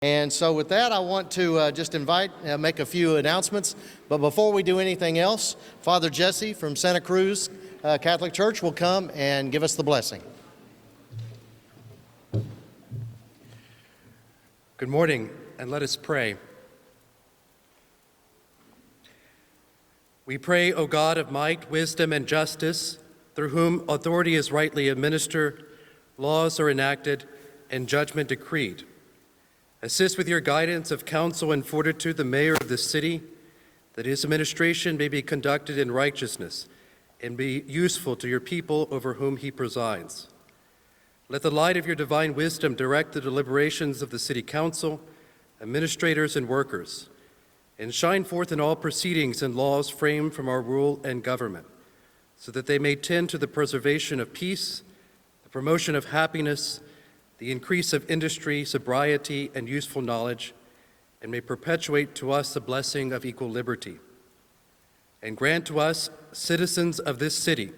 And so with that, I want to just make a few announcements. But before we do anything else, Father Jesse from Santa Cruz Catholic Church will come and give us the blessing. Good morning, and let us pray. We pray, O God of might, wisdom, and justice, through whom authority is rightly administered, laws are enacted, and judgment decreed. Assist with your guidance of counsel and fortitude the mayor of this city, that his administration may be conducted in righteousness and be useful to your people over whom he presides. Let the light of your divine wisdom direct the deliberations of the city council, administrators, and workers, and shine forth in all proceedings and laws framed from our rule and government, so that they may tend to the preservation of peace, the promotion of happiness, the increase of industry, sobriety, and useful knowledge, and may perpetuate to us the blessing of equal liberty. And grant to us, citizens of this city,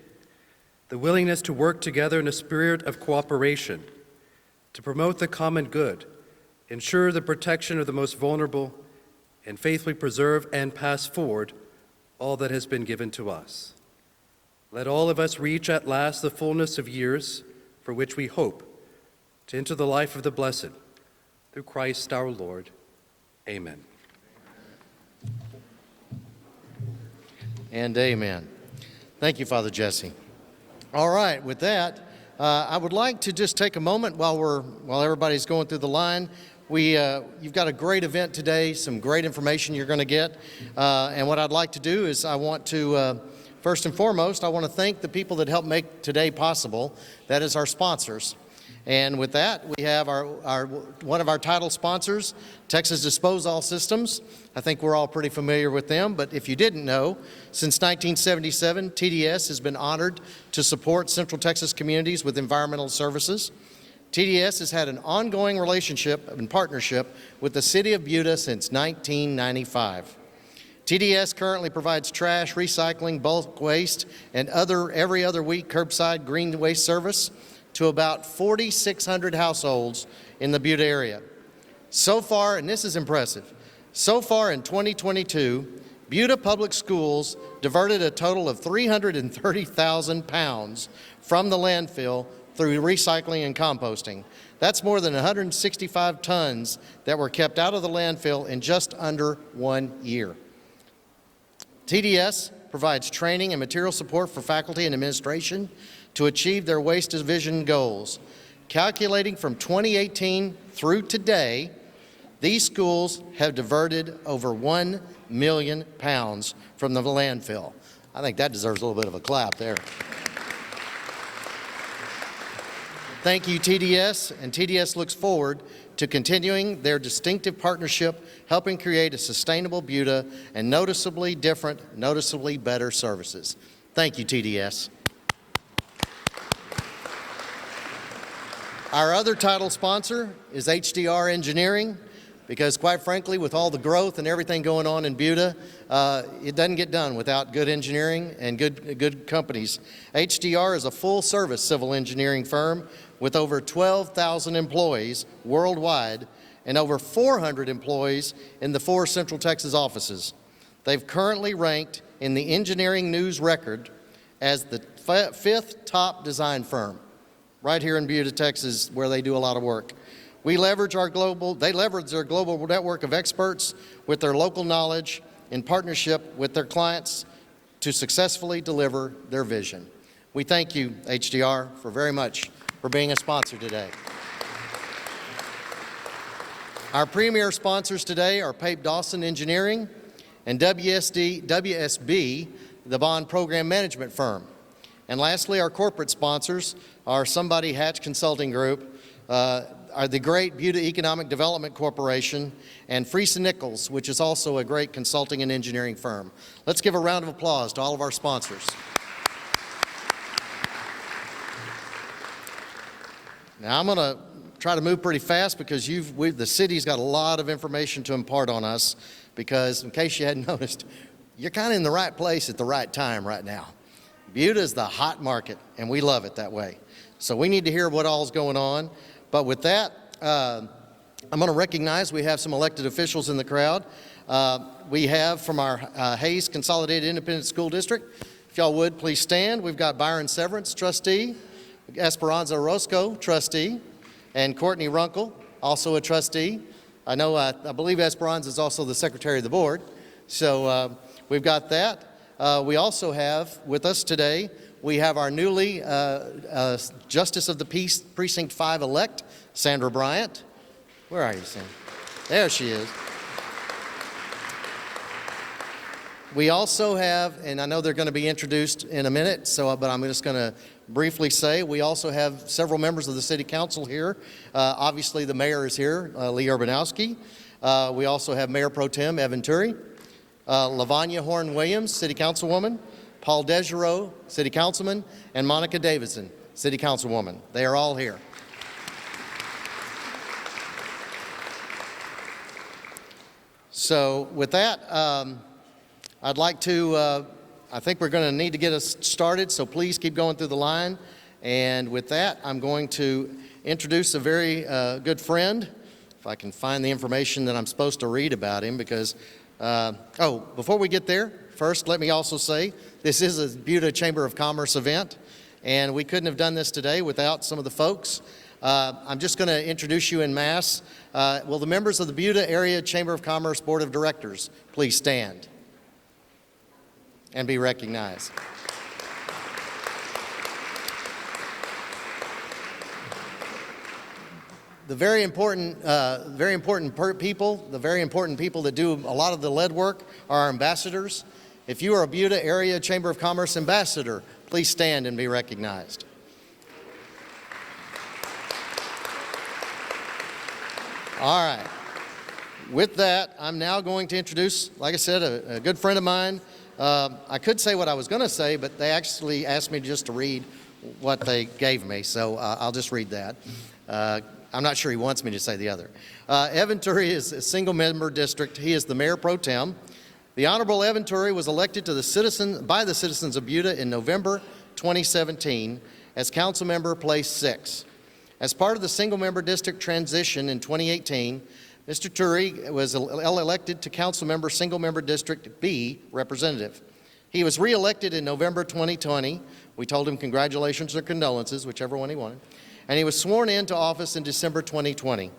the willingness to work together in a spirit of cooperation, to promote the common good, ensure the protection of the most vulnerable, and faithfully preserve and pass forward all that has been given to us. Let all of us reach at last the fullness of years for which we hope, to enter the life of the blessed, through Christ our Lord. Amen. And amen. Thank you, Father Jesse. All right, with that, I would like to just take a moment while everybody's going through the line. You've got a great event today, some great information you're going to get. And what I'd like to do is first and foremost, I want to thank the people that helped make today possible. That is our sponsors. And with that, we have one of our title sponsors, Texas Disposal Systems. I think we're all pretty familiar with them, but if you didn't know, since 1977, TDS has been honored to support Central Texas communities with environmental services. TDS has had an ongoing relationship and partnership with the City of Buda since 1995. TDS currently provides trash, recycling, bulk waste, and every other week curbside green waste service to about 4,600 households in the Buda area. So far, and this is impressive, so far in 2022, Buda Public Schools diverted a total of 330,000 pounds from the landfill through recycling and composting. That's more than 165 tons that were kept out of the landfill in just under 1 year. TDS provides training and material support for faculty and administration to achieve their waste division goals. Calculating from 2018 through today, these schools have diverted over 1 million pounds from the landfill. I think that deserves a little bit of a clap there. Thank you, TDS, and TDS looks forward to continuing their distinctive partnership, helping create a sustainable Buda and noticeably different, noticeably better services. Thank you, TDS. Our other title sponsor is HDR Engineering, because quite frankly, with all the growth and everything going on in Buda, it doesn't get done without good engineering and good companies. HDR is a full-service civil engineering firm with over 12,000 employees worldwide and over 400 employees in the 4 Central Texas offices. They've currently ranked in the Engineering News Record as the 5th top design firm right here in Buda, Texas, where they do a lot of work. They leverage their global network of experts with their local knowledge in partnership with their clients to successfully deliver their vision. We thank you, HDR, very much for being a sponsor today. Our premier sponsors today are Pape Dawson Engineering and WSB, the bond program management firm. And lastly, our corporate sponsors are Somebody Hatch Consulting Group, are the great Buda Economic Development Corporation, and Friesen Nichols, which is also a great consulting and engineering firm. Let's give a round of applause to all of our sponsors. Now I'm going to try to move pretty fast because the city's got a lot of information to impart on us, because in case you hadn't noticed, you're kind of in the right place at the right time right now. Buda is the hot market, and we love it that way. So we need to hear what all's going on. But with that, I'm going to recognize we have some elected officials in the crowd. We have from our Hayes Consolidated Independent School District. If y'all would, please stand. We've got Byron Severance, trustee, Esperanza Orozco, trustee, and Courtney Runkle, also a trustee. I believe Esperanza is also the secretary of the board. So we've got that. We also have with us today, we have our newly Justice of the Peace Precinct 5 elect, Sandra Bryant. Where are you, Sandra? There she is. We also have, and I know they're going to be introduced in a minute, but I'm just going to briefly say, we also have several members of the City Council here. Obviously, the mayor is here, Lee Urbanovsky. We also have Mayor Pro Tem Evan Turi, Lavanya Horn-Williams, City Councilwoman, Paul Degereaux, City Councilman, and Monica Davidson, City Councilwoman. They are all here. So with that, I'd like to, I think we're going to need to get us started, so please keep going through the line. And with that, I'm going to introduce a very good friend, if I can find the information that I'm supposed to read about him, because, before we get there, first let me also say, this is a Buda Chamber of Commerce event, and we couldn't have done this today without some of the folks. I'm just going to introduce you en masse. Will the members of the Buda Area Chamber of Commerce Board of Directors please stand and be recognized. The very important people that do a lot of the lead work are our ambassadors. If you are a Buda Area Chamber of Commerce ambassador, please stand and be recognized. All right. With that, I'm now going to introduce, like I said, a good friend of mine. I could say what I was going to say, but they actually asked me just to read what they gave me, so I'll just read that. I'm not sure he wants me to say the other. Evan Turi is a single-member district. He is the Mayor Pro Tem. The Honorable Evan Turi was elected by the citizens of Buda in November 2017 as Council Member Place 6. As part of the single-member district transition in 2018, Mr. Turi was elected to Council Member Single Member District B representative. He was re-elected in November 2020. We told him congratulations or condolences, whichever one he wanted. And he was sworn into office in December 2020.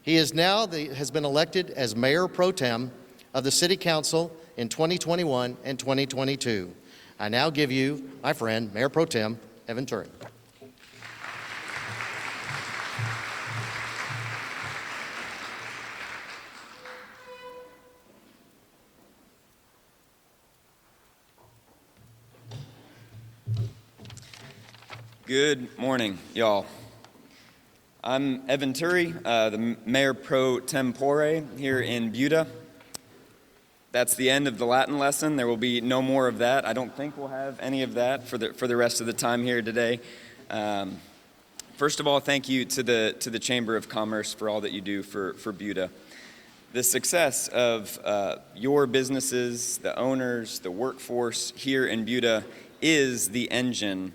He is now has been elected as Mayor Pro Tem of the City Council in 2021 and 2022. I now give you my friend, Mayor Pro Tem Evan Turi. Good morning, y'all. I'm Evan Turi, the Mayor Pro Tempore here in Buda. That's the end of the Latin lesson. There will be no more of that. I don't think we'll have any of that for the rest of the time here today. First of all, thank you to the Chamber of Commerce for all that you do for Buda. The success of your businesses, the owners, the workforce here in Buda is the engine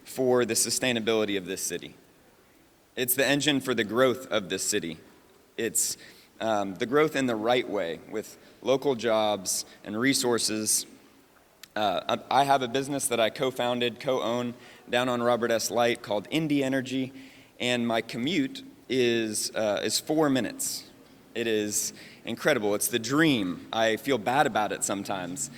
for the sustainability of this city. It's the engine for the growth of this city. It's the growth in the right way with local jobs and resources. I have a business that I co-own down on Robert S. Light called Indie Energy, and my commute is 4 minutes. It is incredible. It's the dream. I feel bad about it sometimes.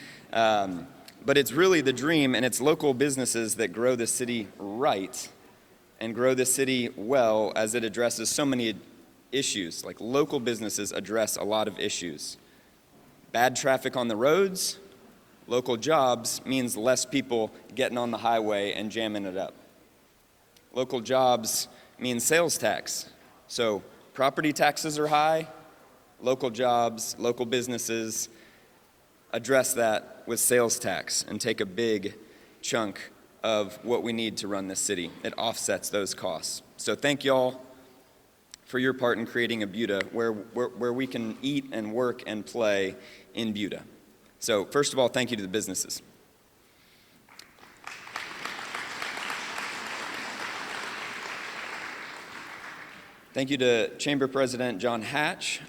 But it's really the dream, and it's local businesses that grow the city right and grow the city well as it addresses so many issues. Like local businesses address a lot of issues. Bad traffic on the roads, local jobs means less people getting on the highway and jamming it up. Local jobs means sales tax. So property taxes are high, local jobs, local businesses address that with sales tax and take a big chunk of what we need to run this city. It offsets those costs. So thank y'all for your part in creating a Buda where we can eat and work and play in Buda. So first of all, thank you to the businesses. Thank you to Chamber President John Hatch.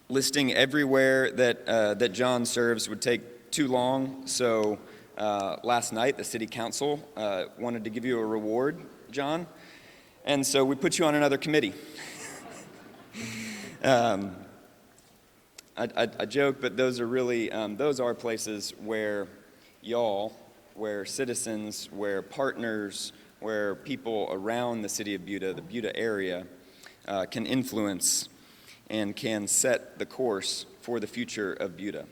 Listing everywhere that John serves would take too long, so last night the City Council wanted to give you a reward, John, and so we put you on another committee. I joke, but those are really, those are places where y'all, where citizens, where partners, where people around the city of Buda, the Buda area, can influence and can set the course for the future of Buda.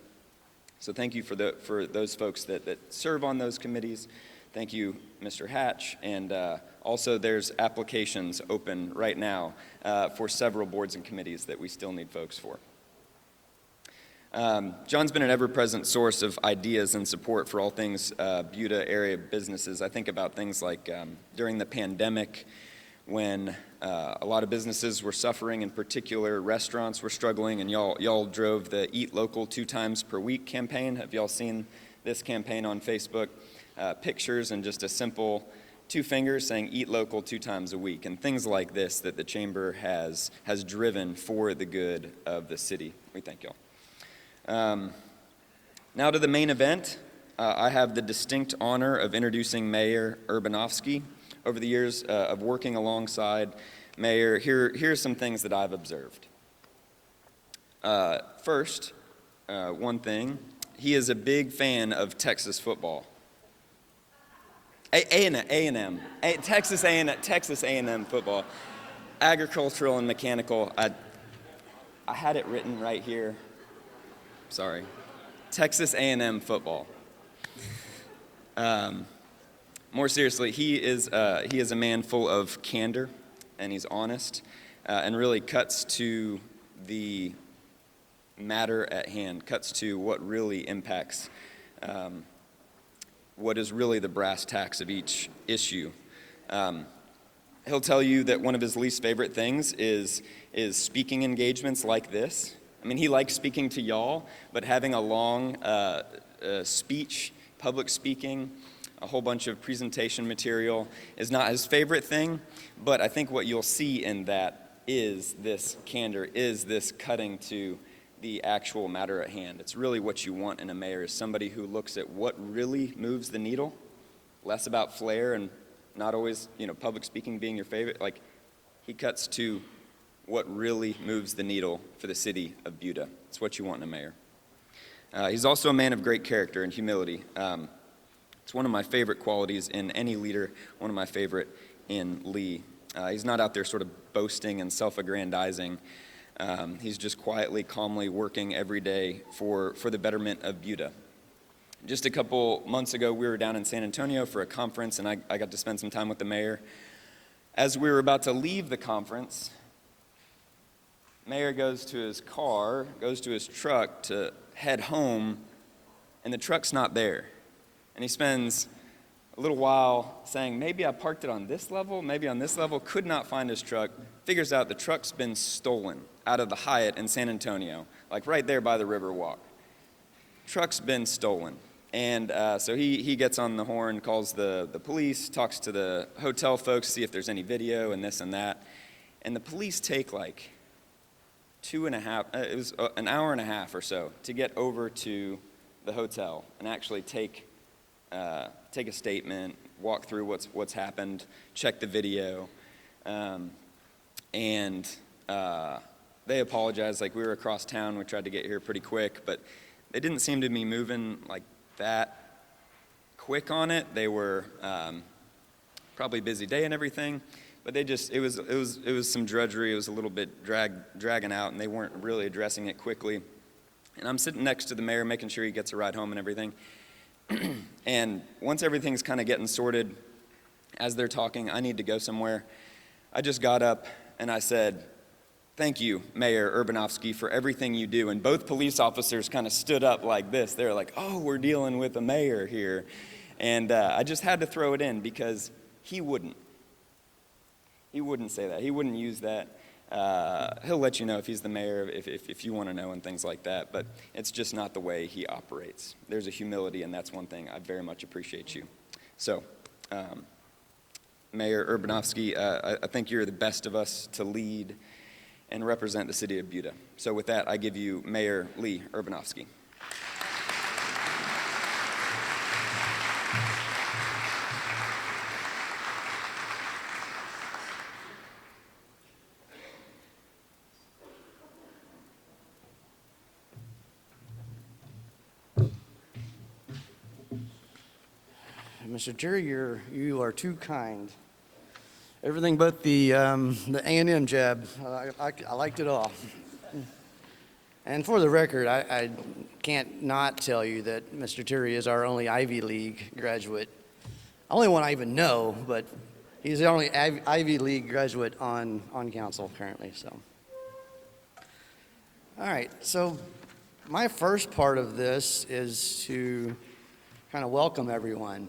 So thank you for those folks that serve on those committees. Thank you, Mr. Hatch. And also there's applications open right now for several boards and committees that we still need folks for. John's been an ever-present source of ideas and support for all things Buda area businesses. I think about things like during the pandemic when a lot of businesses were suffering, in particular restaurants were struggling, and y'all drove the Eat Local 2 times per week campaign. Have y'all seen this campaign on Facebook? Pictures and just a simple 2 fingers saying Eat Local 2 times a week, and things like this that the Chamber has driven for the good of the city. We thank y'all. Now to the main event. I have the distinct honor of introducing Mayor Urbanovsky. Over the years of working alongside Mayor, here's some things that I've observed. First, one thing, he is a big fan of Texas football. A&M, Texas A&M football, agricultural and mechanical. I had it written right here. Sorry, Texas A&M football. More seriously, he is a man full of candor, and he's honest, and really cuts to the matter at hand, cuts to what really impacts, what is really the brass tacks of each issue. He'll tell you that one of his least favorite things is speaking engagements like this. I mean, he likes speaking to y'all, but having a long speech, public speaking, a whole bunch of presentation material is not his favorite thing, but I think what you'll see in that is this candor, is this cutting to the actual matter at hand. It's really what you want in a mayor, is somebody who looks at what really moves the needle, less about flair and not always, public speaking being your favorite. Like, he cuts to what really moves the needle for the city of Buda. It's what you want in a mayor. He's also a man of great character and humility. It's one of my favorite qualities in any leader, one of my favorite in Lee. He's not out there sort of boasting and self-aggrandizing. He's just quietly, calmly working every day for the betterment of Buda. Just a couple months ago, we were down in San Antonio for a conference, and I got to spend some time with the mayor. As we were about to leave the conference, Mayor goes to his car, goes to his truck to head home, and the truck's not there. And he spends a little while saying, maybe I parked it on this level, maybe on this level, could not find his truck, figures out the truck's been stolen out of the Hyatt in San Antonio, like right there by the Riverwalk. Truck's been stolen. And so he gets on the horn, calls the police, talks to the hotel folks, see if there's any video and this and that. And the police take like it was an hour and a half or so to get over to the hotel and actually take a statement, walk through what's happened, check the video, and they apologized. Like, we were across town, we tried to get here pretty quick, but they didn't seem to be moving like that quick on it. They were probably a busy day and everything, but it was some drudgery. It was a little bit dragging out, and they weren't really addressing it quickly. And I'm sitting next to the mayor, making sure he gets a ride home and everything. And once everything's kind of getting sorted, as they're talking, I need to go somewhere. I just got up and I said, "Thank you, Mayor Urbanovsky, for everything you do." And both police officers kind of stood up like this. They were like, "Oh, we're dealing with a mayor here." And I just had to throw it in because he wouldn't. He wouldn't say that. He wouldn't use that. He'll let you know if he's the mayor, if you want to know and things like that, but it's just not the way he operates. There's a humility, and that's one thing I very much appreciate you. So, Mayor Urbanovsky, I think you're the best of us to lead and represent the city of Buda. So with that, I give you Mayor Lee Urbanovsky. Mr. Terry, you are too kind. Everything but the A&M jab. I liked it all. And for the record, I can't not tell you that Mr. Terry is our only Ivy League graduate. Only one I even know, but he's the only Ivy League graduate on council currently. So, all right. So, my first part of this is to kind of welcome everyone.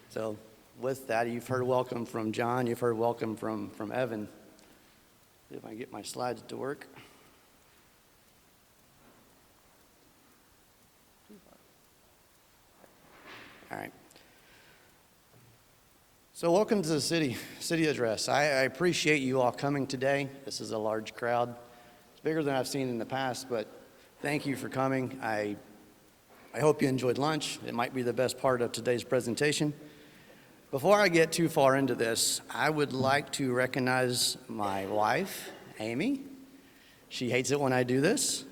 So with that, you've heard welcome from John, you've heard welcome from Evan. If I can get my slides to work. All right. So welcome to the city address. I appreciate you all coming today. This is a large crowd. It's bigger than I've seen in the past, but thank you for coming. I hope you enjoyed lunch. It might be the best part of today's presentation. Before I get too far into this, I would like to recognize my wife, Amy. She hates it when I do this.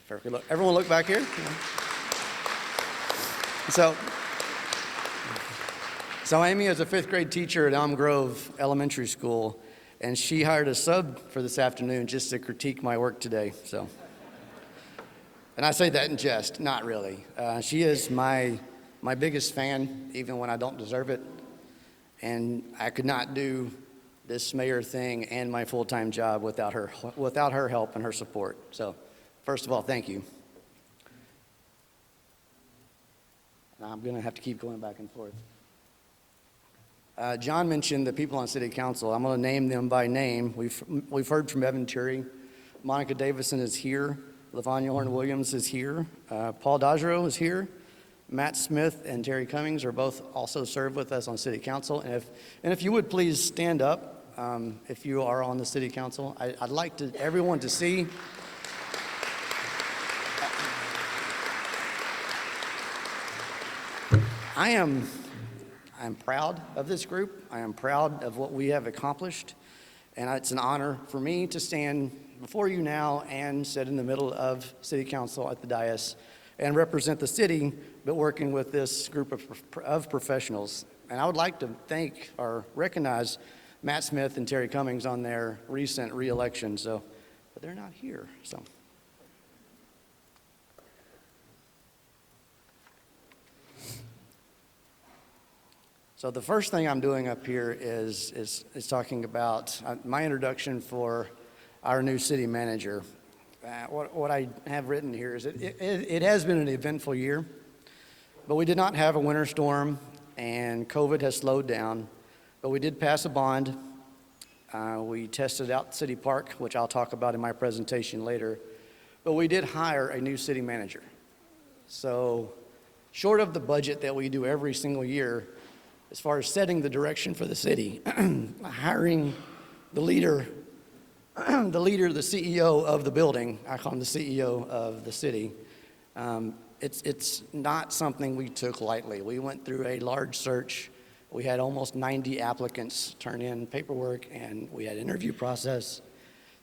Everyone look back here. So Amy is a fifth grade teacher at Elm Grove Elementary School, and she hired a sub for this afternoon just to critique my work today. So, and I say that in jest, not really. She is my biggest fan, even when I don't deserve it. And I could not do this mayor thing and my full-time job without her help and her support. So, first of all, thank you. And I'm going to have to keep going back and forth. John mentioned the people on City Council. I'm going to name them by name. We've heard from Evan Terry. Monica Davison is here. LaVanya Horn-Williams is here. Paul Dajero is here. Matt Smith and Terry Cummings are both also served with us on City Council. And if you would please stand up if you are on the City Council. I'd like everyone to see. I'm proud of this group. I am proud of what we have accomplished. And it's an honor for me to stand before you now and sit in the middle of City Council at the dais and represent the city, but working with this group of professionals. And I would like to thank or recognize Matt Smith and Terry Cummings on their recent re-election, but they're not here, so. So the first thing I'm doing up here is talking about my introduction for our new city manager. What I have written here is it has been an eventful year, but we did not have a winter storm, and COVID has slowed down, but we did pass a bond. We tested out City Park, which I'll talk about in my presentation later, but we did hire a new city manager. So short of the budget that we do every single year, as far as setting the direction for the city, hiring the leader, the CEO of the building, I call him the CEO of the city, it's not something we took lightly. We went through a large search. We had almost 90 applicants turn in paperwork, and we had an interview process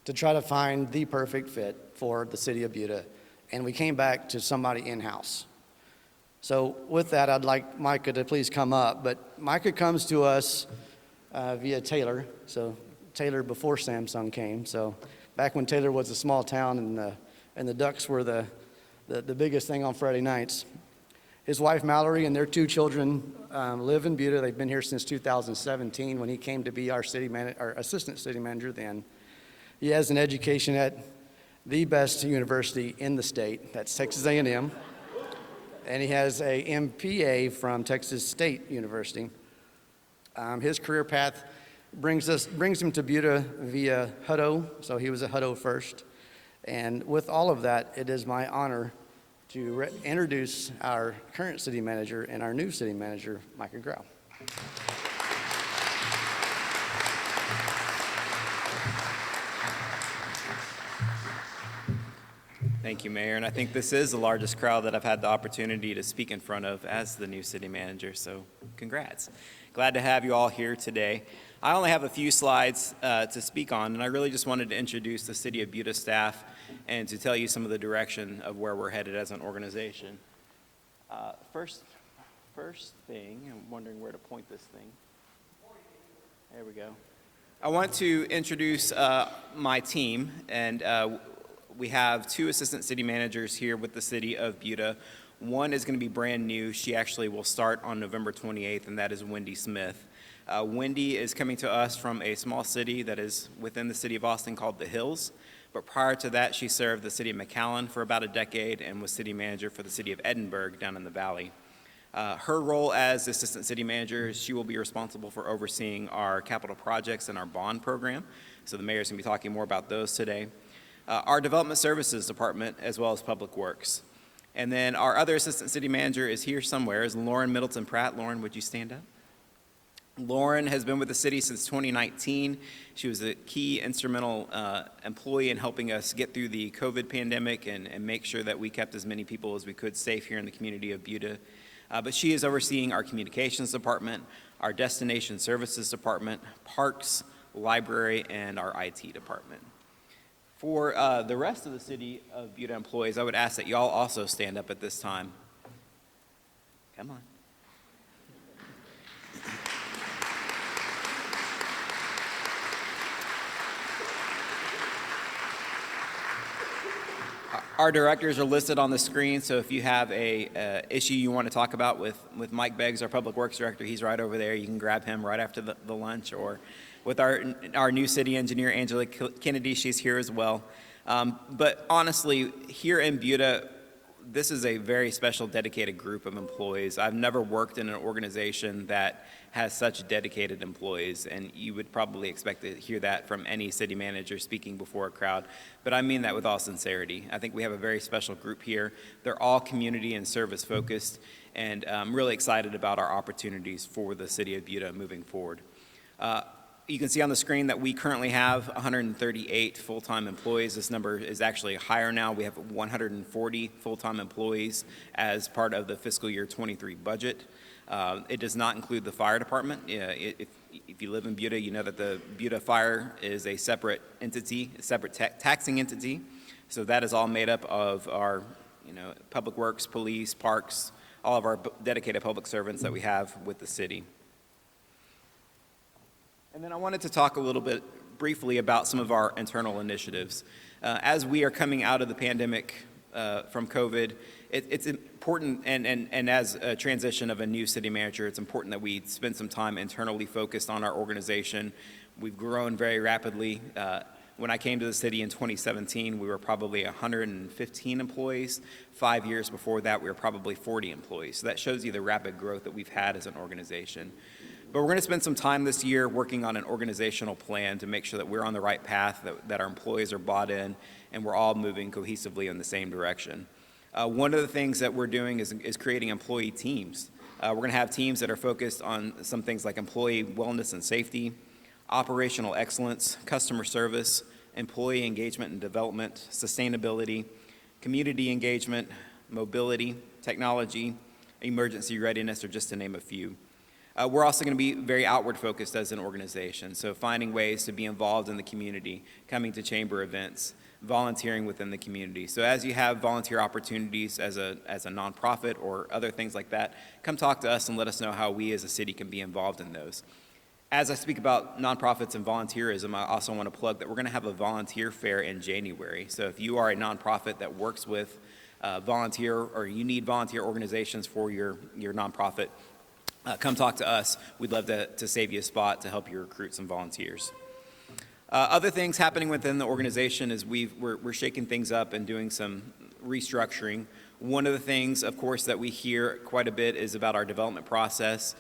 to try to find the perfect fit for the city of Buda, and we came back to somebody in-house. So with that, I'd like Micah to please come up, but Micah comes to us via Taylor, so Taylor before Samsung came. So back when Taylor was a small town and the Ducks were the biggest thing on Friday nights. His wife Mallory and their two children live in Buda. They've been here since 2017 when he came to be our assistant city manager then. He has an education at the best university in the state, that's Texas A&M. And he has a MPA from Texas State University. His career path brings him to Buda via Hutto, so he was at Hutto first. And with all of that, it is my honor to introduce our current city manager and our new city manager, Micah Grau. Thank you, Mayor. And I think this is the largest crowd that I've had the opportunity to speak in front of as the new city manager, so congrats. Glad to have you all here today. I only have a few slides to speak on, and I really just wanted to introduce the City of Buda staff and to tell you some of the direction of where we're headed as an organization. First thing, I'm wondering where to point this thing. There we go. I want to introduce my team, and we have 2 assistant city managers here with the City of Buda. One is going to be brand new. She actually will start on November 28th, and that is Wendy Smith. Wendy is coming to us from a small city that is within the city of Austin called The Hills. But prior to that, she served the city of McAllen for about a decade and was city manager for the city of Edinburgh down in the valley. Her role as assistant city manager, she will be responsible for overseeing our capital projects and our bond program. So the mayor's going to be talking more about those today. Our development services department, as well as public works. And then our other assistant city manager is here somewhere, is Lauren Middleton Pratt. Lauren, would you stand up? Lauren has been with the city since 2019. She was a key instrumental employee in helping us get through the COVID pandemic and make sure that we kept as many people as we could safe here in the community of Buda. But she is overseeing our communications department, our destination services department, parks, library, and our IT department. For the rest of the city of Buda employees, I would ask that y'all also stand up at this time. Come on. Our directors are listed on the screen, so if you have a issue you want to talk about with Mike Beggs, our Public Works Director, he's right over there. You can grab him right after the lunch, or with our new city engineer, Angela Kennedy, she's here as well. But honestly, here in Buda, this is a very special, dedicated group of employees. I've never worked in an organization that has such dedicated employees, and you would probably expect to hear that from any city manager speaking before a crowd, but I mean that with all sincerity. I think we have a very special group here. They're all community and service focused, and I'm really excited about our opportunities for the city of Buda moving forward. You can see on the screen that we currently have 138 full-time employees. This number is actually higher now. We have 140 full-time employees as part of the fiscal year 23 budget. It does not include the fire department. If you live in Buda, you know that the Buda Fire is a separate entity, a separate taxing entity. So that is all made up of our public works, police, parks, all of our dedicated public servants that we have with the city. And then I wanted to talk a little bit briefly about some of our internal initiatives. As we are coming out of the pandemic from COVID, it's important, and as a transition of a new city manager, it's important that we spend some time internally focused on our organization. We've grown very rapidly. When I came to the city in 2017, we were probably 115 employees. 5 years before that, we were probably 40 employees. So that shows you the rapid growth that we've had as an organization. But we're going to spend some time this year working on an organizational plan to make sure that we're on the right path, that our employees are bought in, and we're all moving cohesively in the same direction. One of the things that we're doing is creating employee teams. We're going to have teams that are focused on some things like employee wellness and safety, operational excellence, customer service, employee engagement and development, sustainability, community engagement, mobility, technology, emergency readiness, or just to name a few. We're also going to be very outward focused as an organization, so finding ways to be involved in the community, coming to chamber events, volunteering within the community. So as you have volunteer opportunities as a nonprofit or other things like that, come talk to us and let us know how we as a city can be involved in those. As I speak about nonprofits and volunteerism, I also want to plug that we're going to have a volunteer fair in January. So if you are a nonprofit that works with volunteer, or you need volunteer organizations for your nonprofit, come talk to us. We'd love to save you a spot to help you recruit some volunteers. Other things happening within the organization is we're shaking things up and doing some restructuring. One of the things, of course, that we hear quite a bit is about our development process.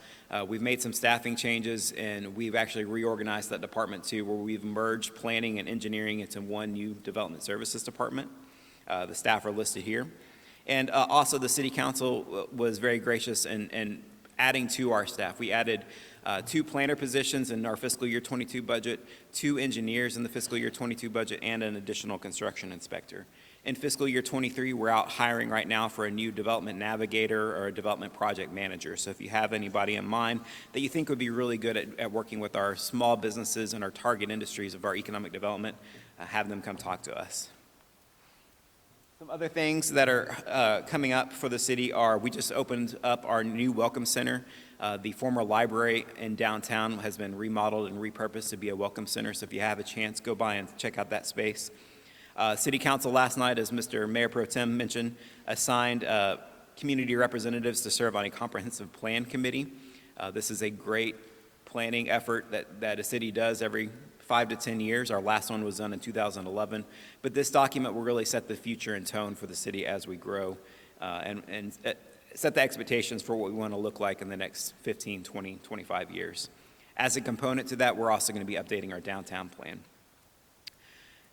We've made some staffing changes, and we've actually reorganized that department too, where we've merged planning and engineering into one new development services department. The staff are listed here. And also the city council was very gracious and adding to our staff. We added 2 planner positions in our fiscal year 22 budget, 2 engineers in the fiscal year 22 budget, and an additional construction inspector. In fiscal year 23, we're out hiring right now for a new development navigator or a development project manager. So if you have anybody in mind that you think would be really good at working with our small businesses and our target industries of our economic development, have them come talk to us. Some other things that are coming up for the city are, we just opened up our new Welcome Center. The former library in downtown has been remodeled and repurposed to be a Welcome Center. So if you have a chance, go by and check out that space. City Council last night, as Mr. Mayor Pro Tem mentioned, assigned community representatives to serve on a comprehensive plan committee. This is a great planning effort that a city does every 5 to 10 years. Our last one was done in 2011. But this document will really set the future and tone for the city as we grow and set the expectations for what we want to look like in the next 15, 20, 25 years. As a component to that, we're also going to be updating our downtown plan.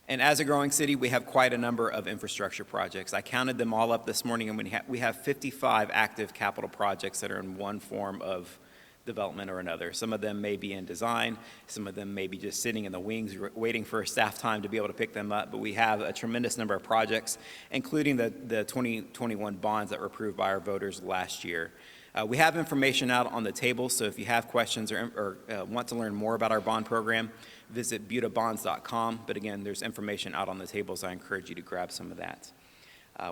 And as a growing city, we have quite a number of infrastructure projects. I counted them all up this morning, and we have 55 active capital projects that are in one form of development or another. Some of them may be in design, some of them may be just sitting in the wings waiting for staff time to be able to pick them up, but we have a tremendous number of projects, including the 2021 bonds that were approved by our voters last year. We have information out on the table, so if you have questions or want to learn more about our bond program, visit budabonds.com. But again, there's information out on the table, so I encourage you to grab some of that.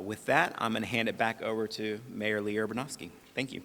With that, I'm going to hand it back over to Mayor Lee Urbanovsky. Thank you.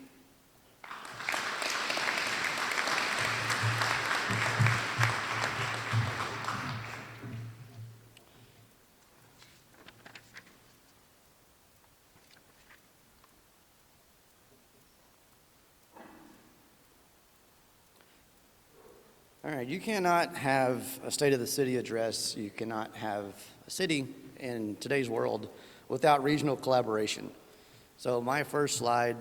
All right, you cannot have a State of the City address, you cannot have a city in today's world without regional collaboration. So my first slide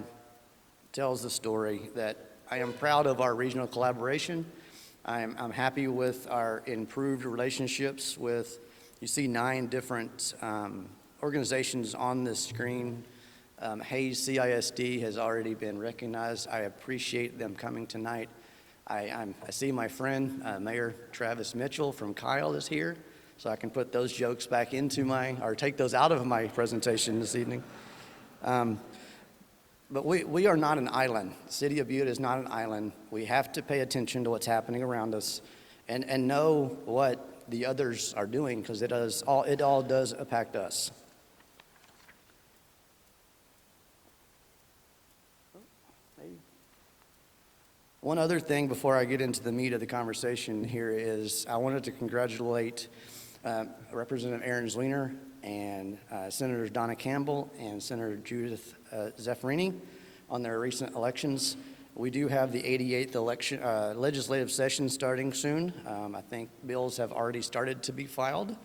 tells the story that I am proud of our regional collaboration. I'm happy with our improved relationships with, you see 9 different organizations on the screen. Hayes CISD has already been recognized. I appreciate them coming tonight. I see my friend, Mayor Travis Mitchell from Kyle is here, so I can put those jokes back into or take those out of my presentation this evening. But we are not an island. The city of Buda is not an island. We have to pay attention to what's happening around us and know what the others are doing, because it all does impact us. One other thing before I get into the meat of the conversation here is I wanted to congratulate Representative Aaron Zliner and Senators Donna Campbell and Senator Judith Zaffirini on their recent elections. We do have the 88th legislative session starting soon. I think bills have already started to be filed,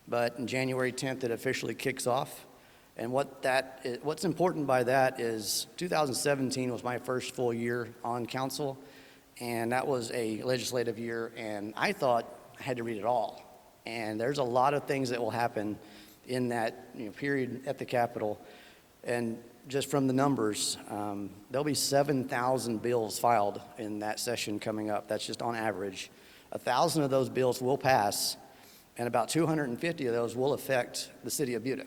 but on January 10th it officially kicks off. And what's important by that is 2017 was my first full year on council, and that was a legislative year, and I thought I had to read it all. And there's a lot of things that will happen in that period at the Capitol. And just from the numbers, there'll be 7,000 bills filed in that session coming up. That's just on average. 1,000 of those bills will pass, and about 250 of those will affect the city of Buda.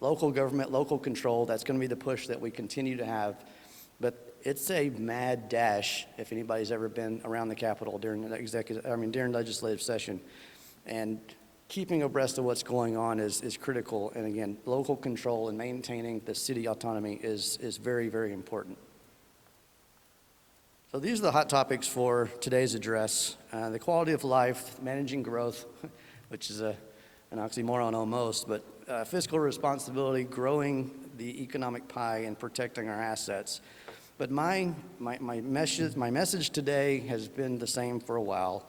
Local government, local control, that's going to be the push that we continue to have. But it's a mad dash if anybody's ever been around the Capitol during legislative session. And keeping abreast of what's going on is critical. And again, local control and maintaining the city autonomy is very, very important. So these are the hot topics for today's address. The quality of life, managing growth, which is an oxymoron almost, but fiscal responsibility, growing the economic pie, and protecting our assets. But my message today has been the same for a while,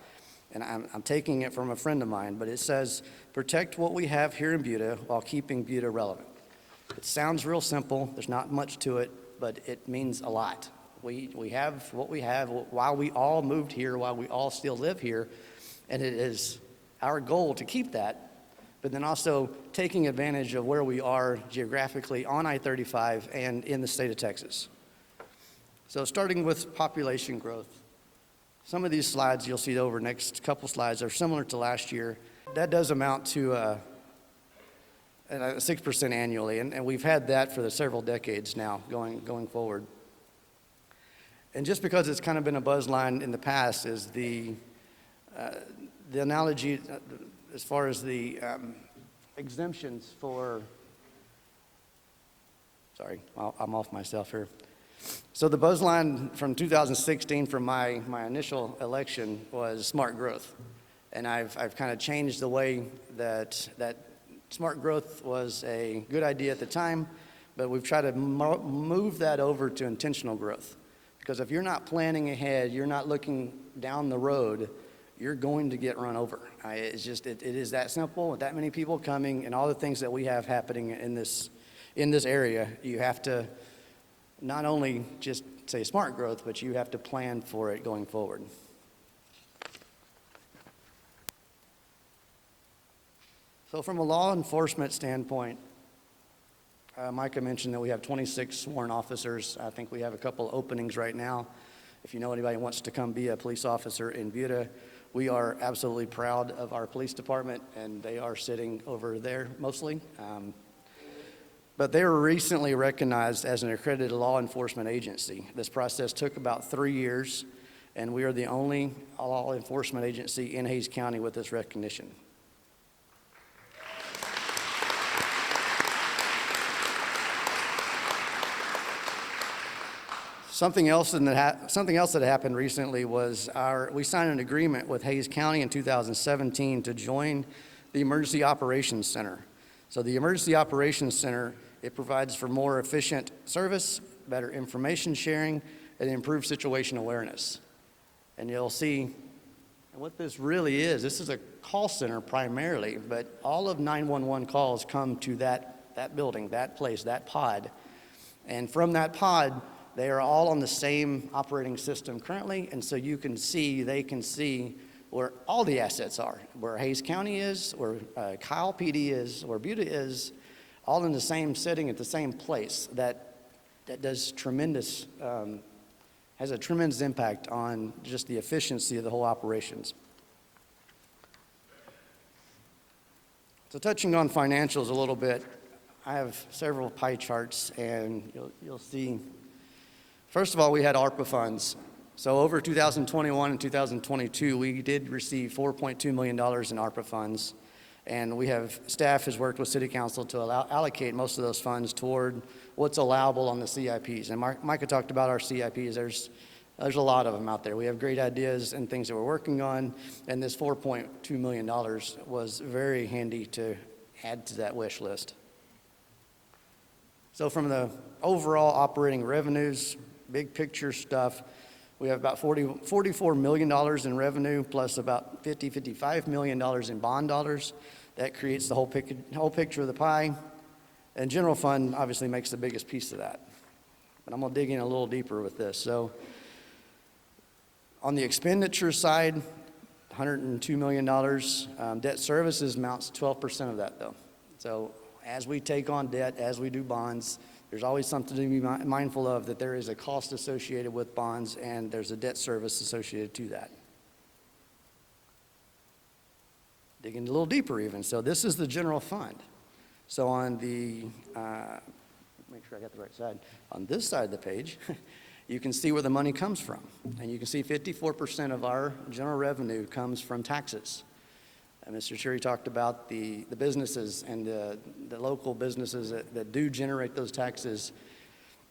and I'm taking it from a friend of mine, but it says, protect what we have here in Buda while keeping Buda relevant. It sounds real simple, there's not much to it, but it means a lot. We have what we have while we all moved here, while we all still live here, and it is our goal to keep that, but then also taking advantage of where we are geographically on I-35 and in the state of Texas. So starting with population growth. Some of these slides you'll see over the next couple slides are similar to last year. That does amount to 6% annually, and we've had that for the several decades now going forward. And just because it's kind of been a buzz line in the past is the analogy as far as the exemptions for, sorry, I'm off myself here. So the buzz line from 2016 from my initial election was smart growth. And I've kind of changed the way that smart growth was a good idea at the time, but we've tried to move that over to intentional growth. Because if you're not planning ahead, you're not looking down the road, you're going to get run over. It's just, it is that simple. With that many people coming and all the things that we have happening in this area, you have to not only just say smart growth, but you have to plan for it going forward. So from a law enforcement standpoint, Micah mentioned that we have 26 sworn officers. I think we have a couple openings right now. If you know anybody who wants to come be a police officer in Buda, we are absolutely proud of our police department, and they are sitting over there mostly. But they were recently recognized as an accredited law enforcement agency. This process took about 3 years, and we are the only law enforcement agency in Hays County with this recognition. Something else that happened recently was we signed an agreement with Hays County in 2017 to join the Emergency Operations Center. So the Emergency Operations Center, it provides for more efficient service, better information sharing, and improved situation awareness. And you'll see what this really is. This is a call center primarily, but all of 911 calls come to that building, that place, that pod. And from that pod, they are all on the same operating system currently, and so they can see where all the assets are, where Hays County is, where Kyle PD is, where Buda is, all in the same setting at the same place. That does tremendous, has a tremendous impact on just the efficiency of the whole operations. So touching on financials a little bit, I have several pie charts, and you'll see. First of all, we had ARPA funds. So over 2021 and 2022, we did receive $4.2 million in ARPA funds. And staff has worked with City Council to allocate most of those funds toward what's allowable on the CIPs. And Micah talked about our CIPs. There's a lot of them out there. We have great ideas and things that we're working on. And this $4.2 million was very handy to add to that wish list. So from the overall operating revenues, big picture stuff, we have about $44 million in revenue plus about $55 million in bond dollars. That creates the whole picture of the pie. And general fund obviously makes the biggest piece of that. But I'm going to dig in a little deeper with this. So on the expenditure side, $102 million. Debt services amounts to 12% of that, though. So as we take on debt, as we do bonds, there's always something to be mindful of, that there is a cost associated with bonds and there's a debt service associated to that. Digging a little deeper even. So this is the general fund. So on the, make sure I got the right side. On this side of the page, you can see where the money comes from. And you can see 54% of our general revenue comes from taxes. Mr. Cherry talked about the businesses and the local businesses that do generate those taxes.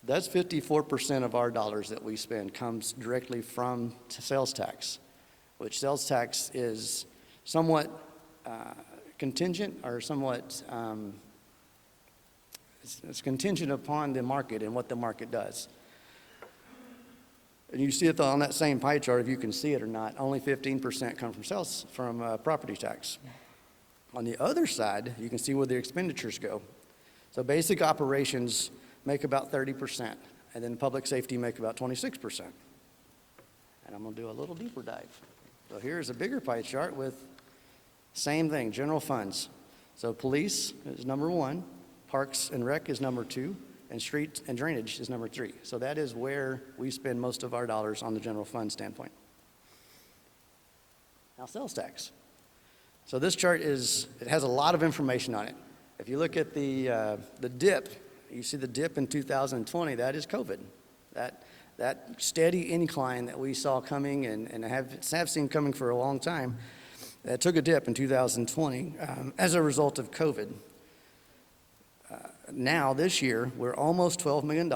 That's 54% of our dollars that we spend comes directly from sales tax, which sales tax is somewhat contingent or somewhat, it's contingent upon the market and what the market does. And you see it on that same pie chart, if you can see it or not, only 15% come from property tax. On the other side, you can see where the expenditures go. So basic operations make about 30%, and then public safety make about 26%. And I'm going to do a little deeper dive. So here's a bigger pie chart with same thing, general funds. So police is number 1, parks and rec is number 2, and street and drainage is number 3. So that is where we spend most of our dollars on the general fund standpoint. Now, sales tax. So this chart it has a lot of information on it. If you look at the dip, you see the dip in 2020, that is COVID. That steady incline that we saw coming and have seen coming for a long time, that took a dip in 2020 as a result of COVID. Now, this year, we're almost $12 million,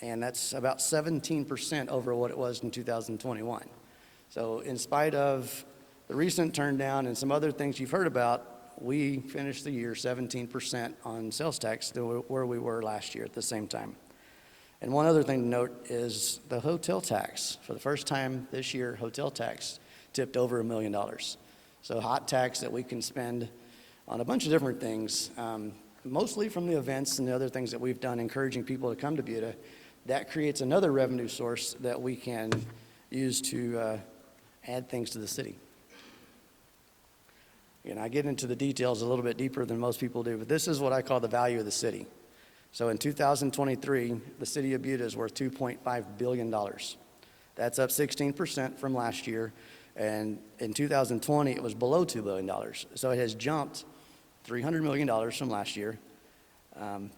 and that's about 17% over what it was in 2021. So in spite of the recent turn down and some other things you've heard about, we finished the year 17% on sales tax than where we were last year at the same time. And one other thing to note is the hotel tax. For the first time this year, hotel tax tipped over $1 million. So hot tax that we can spend on a bunch of different things, mostly from the events and the other things that we've done, encouraging people to come to Buda. That creates another revenue source that we can use to add things to the city. You know, I get into the details a little bit deeper than most people do, but this is what I call the value of the city. So in 2023, the city of Buda is worth $2.5 billion. That's up 16% from last year. And in 2020, it was below $2 billion. So it has jumped $300 million from last year. And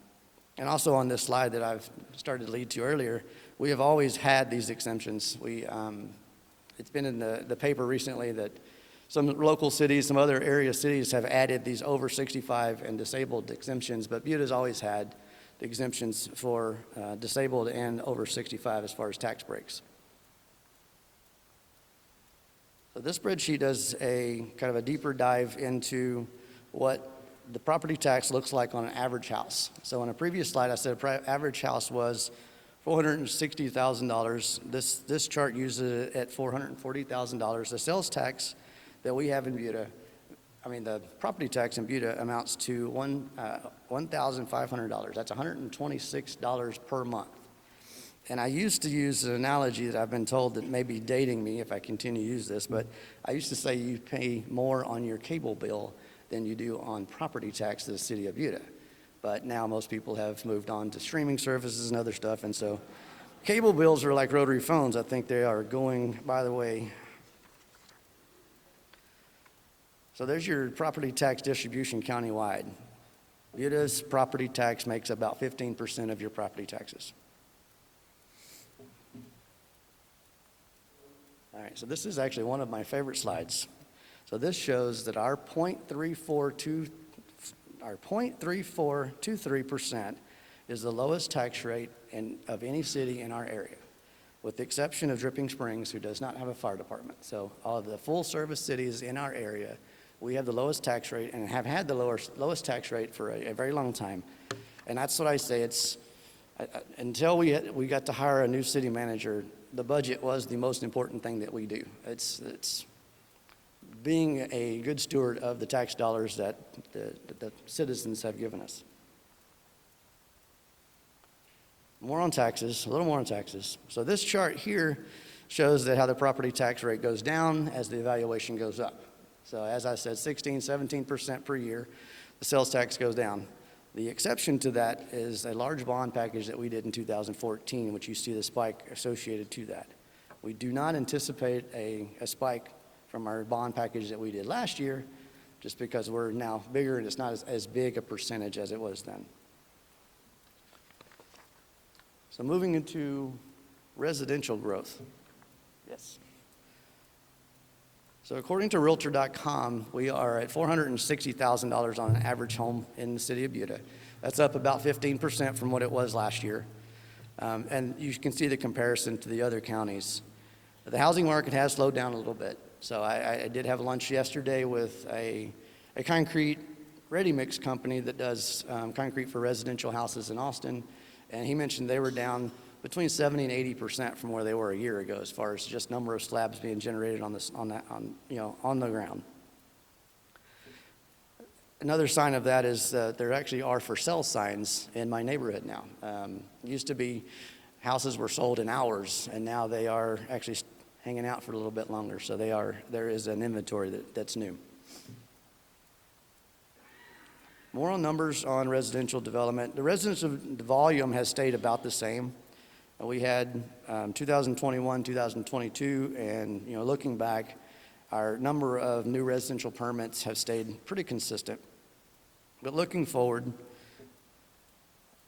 also on this slide that I've started to lead to earlier, we have always had these exemptions. It's been in the paper recently that some local cities, some other area cities have added these over 65 and disabled exemptions, but Buda's always had the exemptions for disabled and over 65 as far as tax breaks. So this spreadsheet does a kind of a deeper dive into what the property tax looks like on an average house. So on a previous slide, I said average house was $460,000. This chart uses it at $440,000. The sales tax that we have in Buda, the property tax in Buda amounts to $1,500. That's $126 per month. And I used to use an analogy that I've been told that may be dating me if I continue to use this, but I used to say you pay more on your cable bill than you do on property tax to the city of Buda. But now most people have moved on to streaming services and other stuff, and so cable bills are like rotary phones. I think they are going by the way. So there's your property tax distribution countywide. Buda's property tax makes about 15% of your property taxes. All right, so this is actually one of my favorite slides. So this shows that our 0.3423% is the lowest tax rate of any city in our area, with the exception of Dripping Springs, who does not have a fire department. So all of the full-service cities in our area, we have the lowest tax rate and have had the lowest tax rate for a very long time. And that's what I say. Until we got to hire a new city manager, the budget was the most important thing that we do. It's being a good steward of the tax dollars that the citizens have given us. A little more on taxes. So this chart here shows that how the property tax rate goes down as the evaluation goes up. So as I said, 17% per year, the sales tax goes down. The exception to that is a large bond package that we did in 2014, which you see the spike associated to that. We do not anticipate a spike from our bond package that we did last year, just because we're now bigger and it's not as big a percentage as it was then. So moving into residential growth. Yes. So according to Realtor.com, we are at $460,000 on an average home in the city of Buda. That's up about 15% from what it was last year. And you can see the comparison to the other counties. The housing market has slowed down a little bit. So I did have lunch yesterday with a concrete ready-mix company that does concrete for residential houses in Austin. And he mentioned they were down between 70 and 80% from where they were a year ago, as far as just number of slabs being generated on the ground. Another sign of that is there actually are for sale signs in my neighborhood now. Used to be houses were sold in hours, and now they are actually hanging out for a little bit longer. So there is an inventory that's new. More on numbers on residential development. The residential volume has stayed about the same. We had 2021, 2022, and looking back, our number of new residential permits have stayed pretty consistent. But looking forward,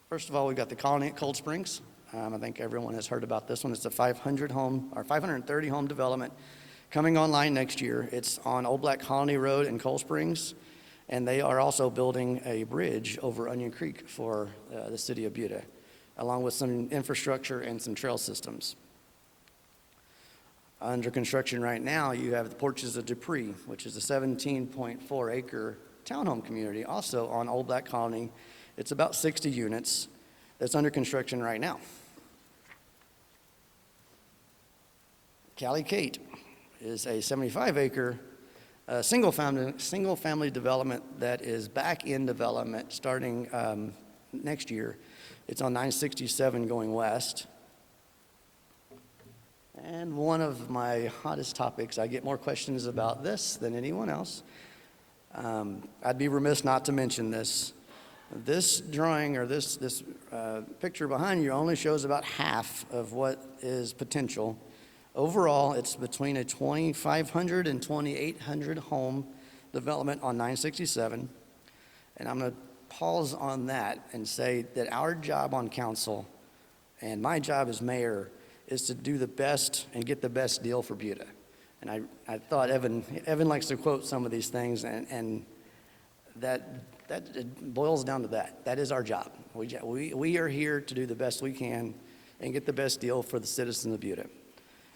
first of all, we've got the Colony at Cold Springs. I think everyone has heard about this one. It's a 530 home development coming online next year. It's on Old Black Colony Road in Cold Springs, and they are also building a bridge over Onion Creek for the city of Buda, along with some infrastructure and some trail systems. Under construction right now, you have the Porches of Dupree, which is a 17.4 acre townhome community, also on Old Black Colony. It's about 60 units that's under construction right now. Cali Kate is a 75 acre single family development that is back in development starting next year. It's on 967 going west. And one of my hottest topics, I get more questions about this than anyone else. I'd be remiss not to mention this. This drawing or this picture behind you only shows about half of what is potential. Overall, it's between a 2,500 and 2,800 home development on 967. And I'm going to pause on that and say that our job on council and my job as mayor is to do the best and get the best deal for Buda. And I thought Evan likes to quote some of these things, and that it boils down to that. That is our job. We are here to do the best we can and get the best deal for the citizens of Buda.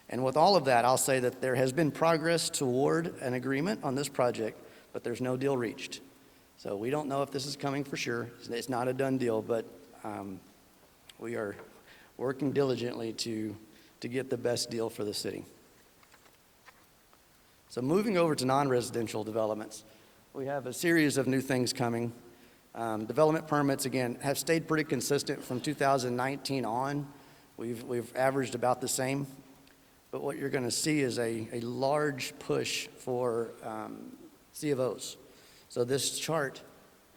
And with all of that, I'll say that there has been progress toward an agreement on this project, but there's no deal reached. So we don't know if this is coming for sure. It's not a done deal, but we are working diligently to get the best deal for the city. So moving over to non-residential developments, we have a series of new things coming. Development permits, again, have stayed pretty consistent from 2019 on. We've averaged about the same. But what you're going to see is a large push for C of Os. So this chart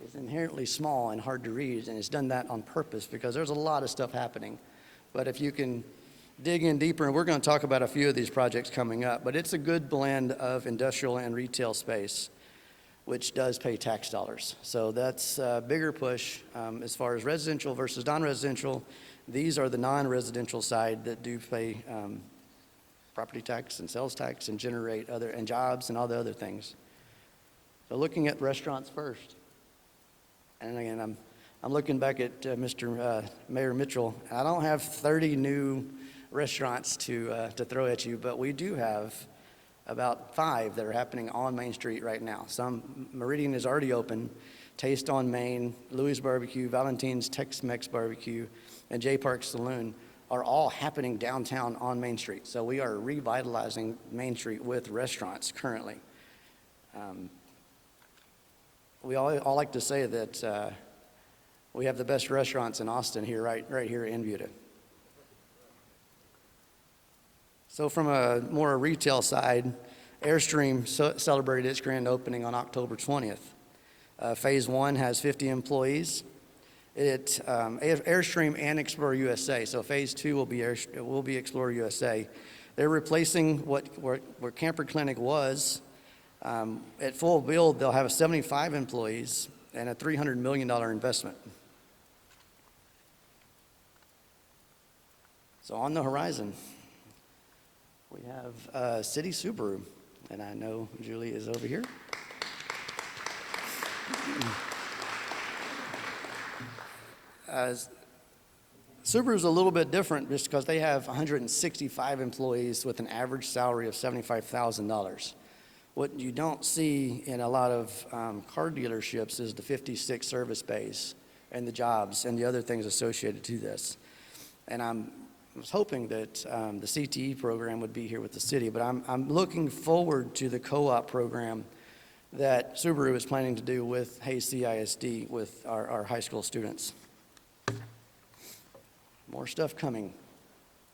is inherently small and hard to read, and it's done that on purpose because there's a lot of stuff happening. But if you can dig in deeper, and we're going to talk about a few of these projects coming up, but it's a good blend of industrial and retail space, which does pay tax dollars. So that's a bigger push as far as residential versus non-residential. These are the non-residential side that do pay property tax and sales tax and generate and jobs and all the other things. So looking at restaurants first, and again, I'm looking back at Mr. Mayor Mitchell. I don't have 30 new restaurants to throw at you, but we do have about 5 that are happening on Main Street right now. Meridian is already open, Taste on Main, Louis Barbecue, Valentine's Tex-Mex Barbecue, and J Park Saloon are all happening downtown on Main Street. So we are revitalizing Main Street with restaurants currently. We all like to say that we have the best restaurants in Austin here, right here in Buda. So from a more retail side, Airstream celebrated its grand opening on October 20th. Phase 1 has 50 employees. Airstream and Explorer USA. So phase 2 will be Explorer USA. They're replacing where Camper Clinic was. At full build, they'll have 75 employees and a $300 million investment. So on the horizon, we have City Subaru, and I know Julie is over here. Subaru's a little bit different just because they have 165 employees with an average salary of $75,000. What you don't see in a lot of car dealerships is the 56 service bays and the jobs and the other things associated to this. And I was hoping that the CTE program would be here with the city, but I'm looking forward to the co-op program that Subaru is planning to do with Hayes CISD with our high school students. More stuff coming.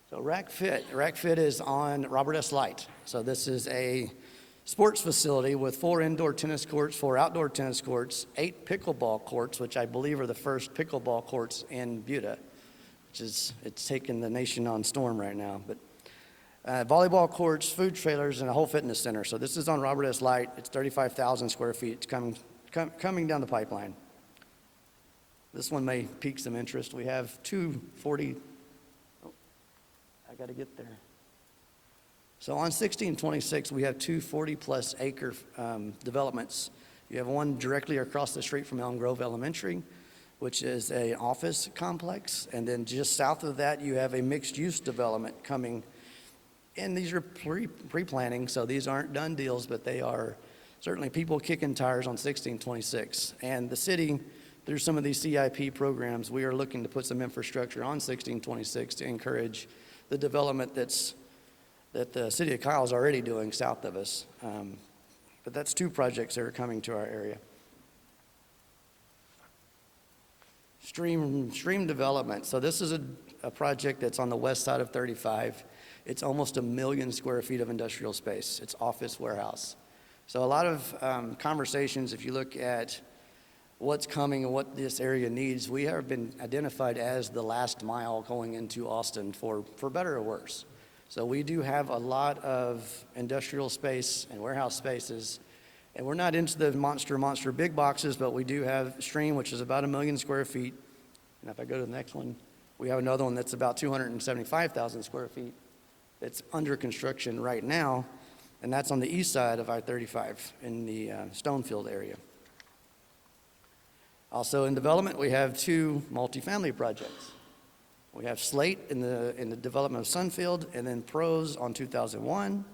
So Rack Fit is on Robert S. Light. So this is a sports facility with 4 indoor tennis courts, 4 outdoor tennis courts, 8 pickleball courts, which I believe are the first pickleball courts in Buda, which is, it's taking the nation on storm right now. But volleyball courts, food trailers, and a whole fitness center. So this is on Robert S. Light. It's 35,000 square feet. It's coming down the pipeline. This one may pique some interest. We have I got to get there. So on 1626, we have 2 40-plus acre developments. You have one directly across the street from Elm Grove Elementary, which is an office complex. And then just south of that, you have a mixed-use development coming. And these are pre-planning, so these aren't done deals, but they are certainly people kicking tires on 1626. And the city, through some of these CIP programs, we are looking to put some infrastructure on 1626 to encourage the development that the city of Kyle is already doing south of us. But that's 2 projects that are coming to our area. Stream development. So this is a project that's on the west side of 35. It's almost 1 million square feet of industrial space. It's office warehouse. So a lot of conversations, if you look at what's coming and what this area needs, we have been identified as the last mile going into Austin for better or worse. So we do have a lot of industrial space and warehouse spaces, and we're not into the monster big boxes, but we do have Stream, which is about 1 million square feet. And if I go to the next one, we have another one that's about 275,000 square feet. It's under construction right now, and that's on the east side of I-35 in the Stonefield area. Also in development, we have 2 multifamily projects. We have Slate in the development of Sunfield, and then Pros on 2001.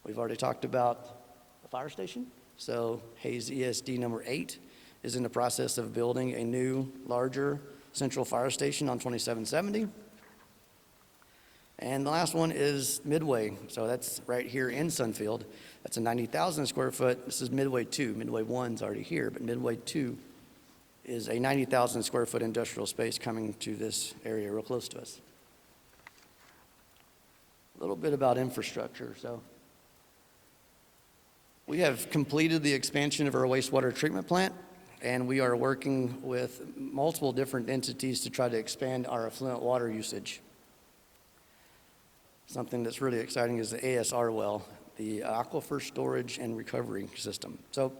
We've already talked about the fire station. So Hayes ESD number 8 is in the process of building a new, larger central fire station on 2770. And the last one is Midway. So that's right here in Sunfield. That's a 90,000 square foot. This is Midway 2. Midway 1's already here, but Midway 2 is a 90,000 square foot industrial space coming to this area real close to us. A little bit about infrastructure. So we have completed the expansion of our wastewater treatment plant, and we are working with multiple different entities to try to expand our effluent water usage. Something that's really exciting is the ASR well, the Aquifer Storage and Recovery System. So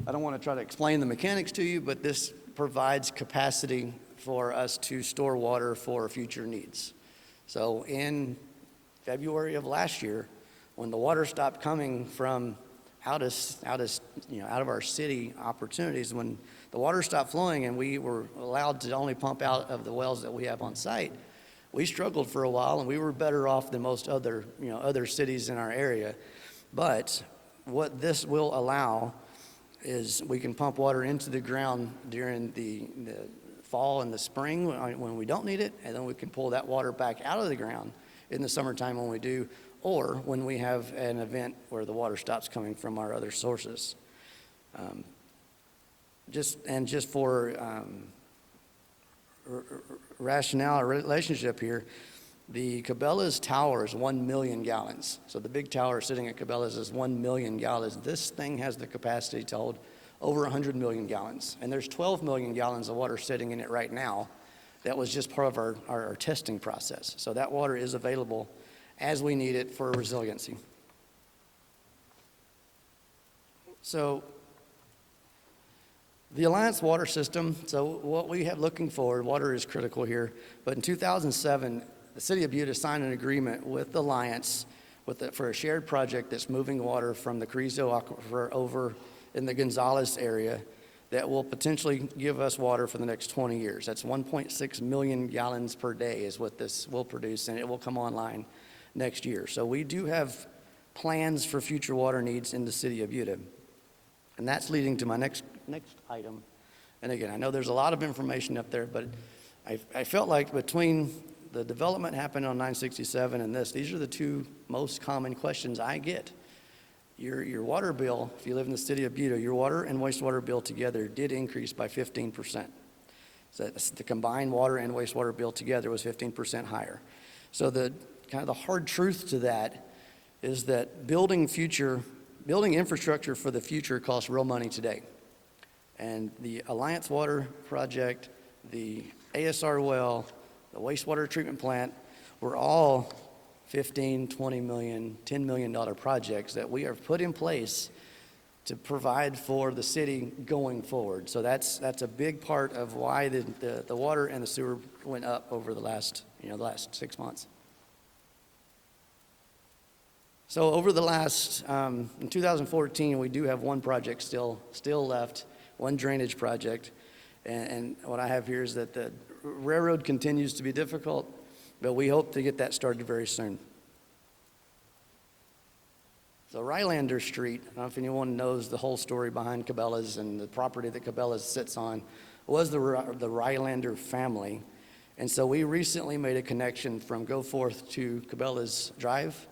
I don't want to try to explain the mechanics to you, but this provides capacity for us to store water for future needs. So in February of last year, when the water stopped coming from out of our city opportunities, when the water stopped flowing and we were allowed to only pump out of the wells that we have on site, we struggled for a while, and we were better off than most other cities in our area. But what this will allow is we can pump water into the ground during the fall and the spring when we don't need it, and then we can pull that water back out of the ground in the summertime when we do, or when we have an event where the water stops coming from our other sources. Just for rationale or relationship here, the Cabela's tower is 1 million gallons. So the big tower sitting at Cabela's is 1 million gallons. This thing has the capacity to hold over 100 million gallons. And there's 12 million gallons of water sitting in it right now. That was just part of our testing process. So that water is available as we need it for resiliency. So the Alliance water system, so what we have looking forward, water is critical here, but in 2007, the city of Buda signed an agreement with the Alliance for a shared project that's moving water from the Carrizo Aquifer over in the Gonzales area that will potentially give us water for the next 20 years. That's 1.6 million gallons per day is what this will produce, and it will come online next year. So we do have plans for future water needs in the city of Buda. And that's leading to my next item. And again, I know there's a lot of information up there, but I felt like between the development happened on 967 and these are the 2 most common questions I get. Your water bill, if you live in the city of Buda, your water and wastewater bill together did increase by 15%. So the combined water and wastewater bill together was 15% higher. So the kind of the hard truth to that is that building infrastructure for the future costs real money today. And the Alliance Water project, the ASR well, the wastewater treatment plant were all 15, 20 million, $10 million projects that we have put in place to provide for the city going forward. So that's a big part of why the water and the sewer went up over the last 6 months. So over the last, in 2014, we do have one project still left, one drainage project. And what I have here is that the railroad continues to be difficult, but we hope to get that started very soon. So Rylander Street, I don't know if anyone knows the whole story behind Cabela's and the property that Cabela's sits on, was the Rylander family. And so we recently made a connection from Goforth to Cabela's Drive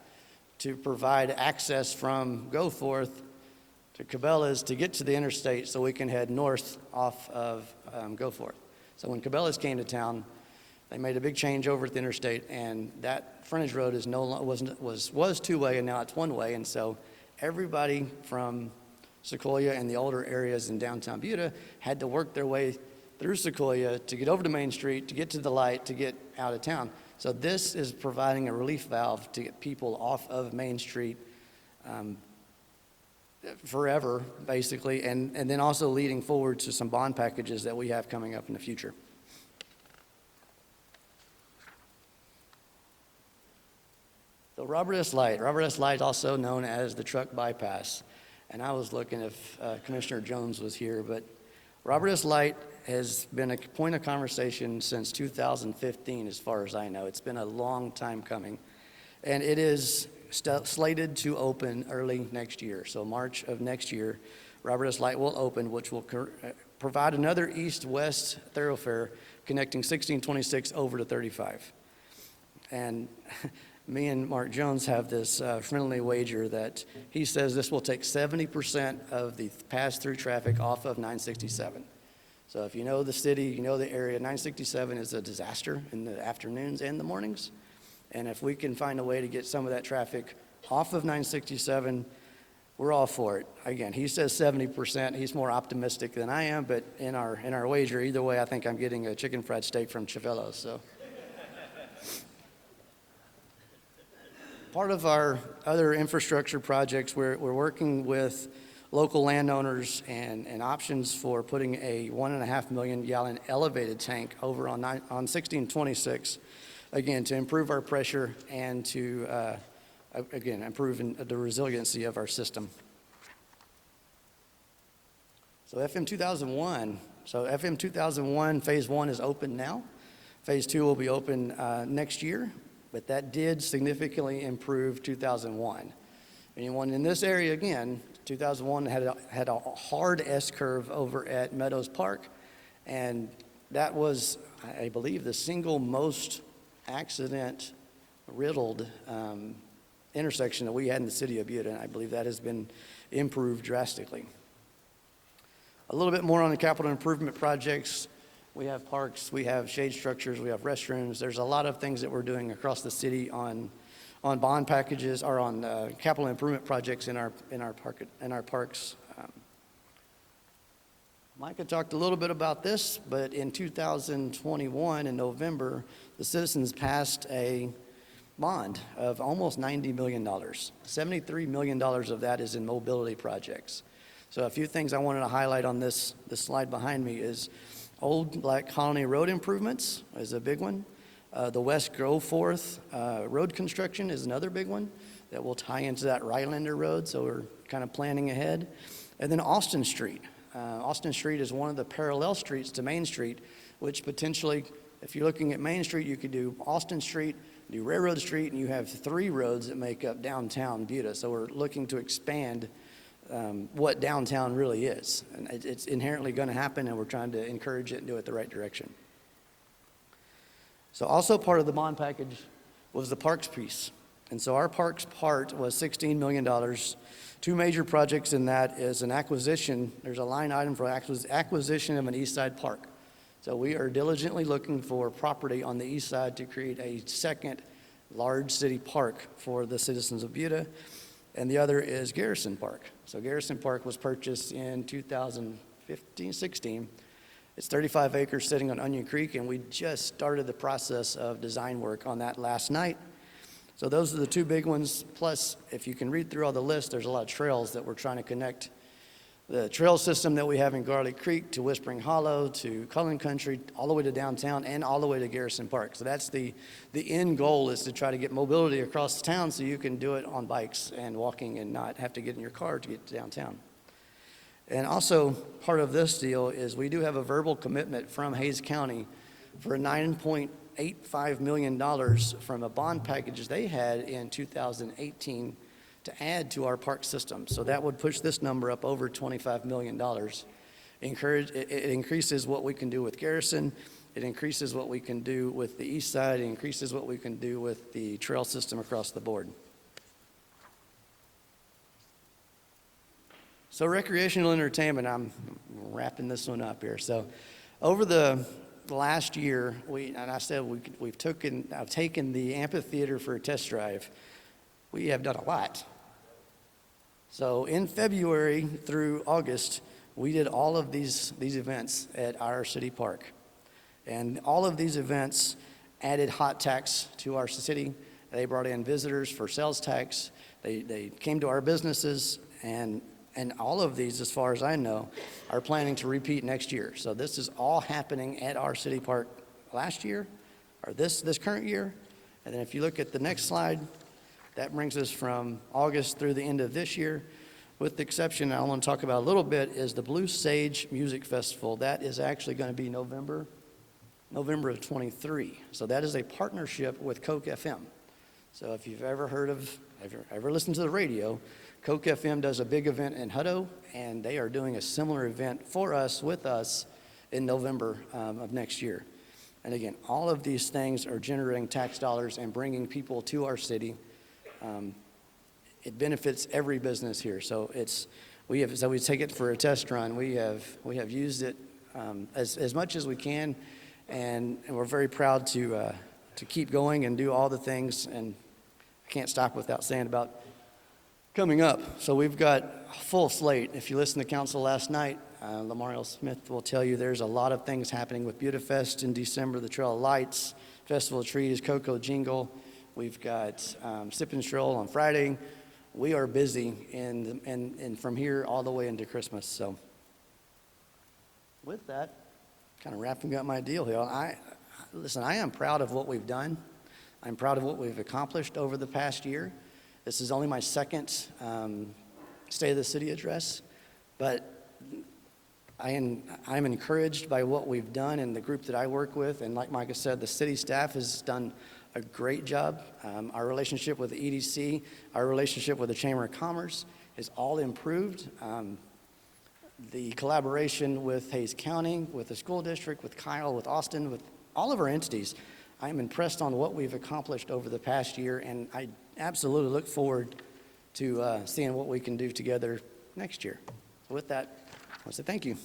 to provide access from Goforth to Cabela's to get to the interstate so we can head north off of Goforth. So when Cabela's came to town, they made a big change over at the interstate, and that frontage road is was two-way, and now it's one-way. And so everybody from Sequoia and the older areas in downtown Buda had to work their way through Sequoia to get over to Main Street, to get to the light, to get out of town. So this is providing a relief valve to get people off of Main Street forever, basically, and then also leading forward to some bond packages that we have coming up in the future. The Robert S. Light, also known as the truck bypass. And I was looking if Commissioner Jones was here, but Robert S. Light has been a point of conversation since 2015, as far as I know. It's been a long time coming. And it is slated to open early next year. So March of next year, Robert S. Light will open, which will provide another east-west thoroughfare connecting 1626 over to 35. And me and Mark Jones have this friendly wager that he says this will take 70% of the pass-through traffic off of 967. So if you know the city, you know the area, 967 is a disaster in the afternoons and the mornings. And if we can find a way to get some of that traffic off of 967, we're all for it. Again, he says 70%. He's more optimistic than I am, but in our wager, either way, I think I'm getting a chicken fried steak from Chavello's. So. Part of our other infrastructure projects, we're working with local landowners and options for putting a 1.5 million gallon elevated tank over on 1626, again, to improve our pressure and to, again, improve the resiliency of our system. So FM 2001, phase 1 is open now. Phase 2 will be open next year. But that did significantly improve 2001. Anyone in this area, again, 2001 had a hard S-curve over at Meadows Park, and that was, I believe, the single most accident-riddled intersection that we had in the city of Buda, and I believe that has been improved drastically. A little bit more on the capital improvement projects. We have parks, we have shade structures, we have restrooms. There's a lot of things that we're doing across the city on bond packages or on capital improvement projects in our parks. Micah talked a little bit about this, but in 2021, in November, the citizens passed a bond of almost $90 million. $73 million of that is in mobility projects. So a few things I wanted to highlight on this slide behind me is Old Black Colony Road improvements is a big one. The West Goforth road construction is another big one that will tie into that Rylander Road, so we're kind of planning ahead. And then Austin Street. Austin Street is one of the parallel streets to Main Street, which potentially, if you're looking at Main Street, you could do Austin Street, do Railroad Street, and you have 3 roads that make up downtown Buda. So we're looking to expand what downtown really is. And it's inherently going to happen, and we're trying to encourage it and do it the right direction. So also part of the bond package was the parks piece. And so our parks part was $16 million. 2 major projects in that is an acquisition. There's a line item for acquisition of an east side park. So we are diligently looking for property on the east side to create a second large city park for the citizens of Buda, and the other is Garrison Park. So Garrison Park was purchased in 2015-16. It's 35 acres sitting on Onion Creek, and we just started the process of design work on that last night. So those are the two big ones. Plus, if you can read through all the lists, there's a lot of trails that we're trying to connect the trail system that we have in Garlic Creek to Whispering Hollow to Cullen Country, all the way to downtown and all the way to Garrison Park. So that's the end goal, is to try to get mobility across town so you can do it on bikes and walking and not have to get in your car to get to downtown. And also, part of this deal is we do have a verbal commitment from Hays County for $9.85 million from a bond package they had in 2018 to add to our park system. So that would push this number up over $25 million. It increases what we can do with Garrison. It increases what we can do with the east side. It increases what we can do with the trail system across the board. So recreational entertainment, I'm wrapping this one up here. So over the last year, I've taken the amphitheater for a test drive. We have done a lot. So in February through August, we did all of these events at our city park. And all of these events added hot tax to our city. They brought in visitors for sales tax. They came to our businesses, and all of these, as far as I know, are planning to repeat next year. So this is all happening at our city park last year, or this current year. And then if you look at the next slide, that brings us from August through the end of this year, with the exception I want to talk about a little bit is the Blue Sage Music Festival. That is actually going to be November of 23. So that is a partnership with Coke FM. So if you've ever listened to the radio, Coke FM does a big event in Hutto, and they are doing a similar event for us, with us, in November of next year. And again, all of these things are generating tax dollars and bringing people to our city. It benefits every business here. So we take it for a test run. We have used it as much as we can, and we're very proud to keep going and do all the things. And I can't stop without saying about coming up. So we've got a full slate. If you listened to council last night, Lamariel Smith will tell you there's a lot of things happening with Buda Fest in December, the Trail of Lights, Festival of Trees, Cocoa Jingle. We've got Sip and Stroll on Friday. We are busy and from here all the way into Christmas. So with that, kind of wrapping up my deal here. I am proud of what we've done. I'm proud of what we've accomplished over the past year. This is only my second State of the City address, but I'm encouraged by what we've done and the group that I work with. And like Micah said, the city staff has done a great job. Our relationship with the EDC, our relationship with the Chamber of Commerce is all improved. The collaboration with Hays County, with the school district, with Kyle, with Austin, with all of our entities, I'm impressed on what we've accomplished over the past year, and I absolutely look forward to seeing what we can do together next year. So with that, I want to say thank you.